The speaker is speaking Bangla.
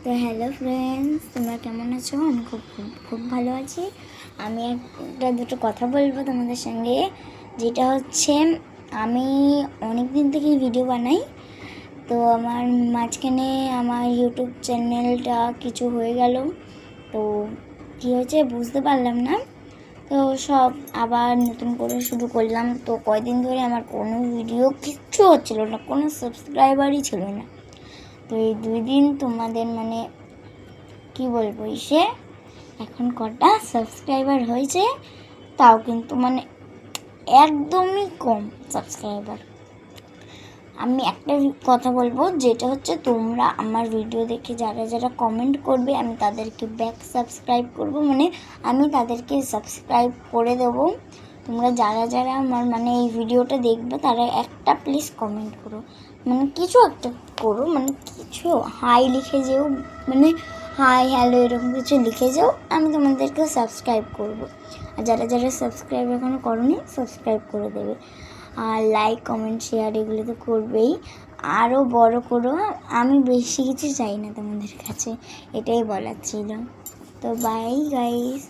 তো হ্যালো ফ্রেন্ডস, তোমরা কেমন আছো? আমি খুব খুব খুব ভালো আছি। আমি একটা দুটো কথা বলবো তোমাদের সঙ্গে, যেটা হচ্ছে আমি অনেক দিন থেকেই ভিডিও বানাই। তো আমার মাঝখানে আমার ইউটিউব চ্যানেলটা কিছু হয়ে গেল, তো কী হয়েছে বুঝতে পারলাম না। তো সব আবার নতুন করে শুরু করলাম। তো কয়দিন ধরে আমার কোনো ভিডিও কিচ্ছু হচ্ছিল না, কোনো সাবস্ক্রাইবারই ছিল না। তো এই 2 দিন তোমাদের কি বলবো, এখন কটা সাবস্ক্রাইবার হয়েছে, তাও কিন্তু একদমই কম সাবস্ক্রাইবার। আমি একটা কথা বলবো, যেটা হচ্ছে তোমরা আমার ভিডিও দেখে যারা যারা কমেন্ট করবে, আমি তাদেরকে ব্যাক সাবস্ক্রাইব করব, আমি তাদেরকে সাবস্ক্রাইব করে দেবো। তোমরা যারা যারা আমার এই ভিডিওটা দেখবে, তারা একটা প্লিজ কমেন্ট করো, কিছু একটা করো, কিছু হাই লিখে যেও, হাই হ্যালো এরকম কিছু লিখে যাও, আমি তোমাদেরকে সাবস্ক্রাইব করব। আর যারা যারা সাবস্ক্রাইব এখনও করোনি, সাবস্ক্রাইব করে দেবে। আর লাইক কমেন্ট শেয়ার এগুলো তো করবেই, আরও বড় করো। আমি বেশি কিছু চাই না তোমাদের কাছে, এটাই বলার ছিল। তো বাই গাইস।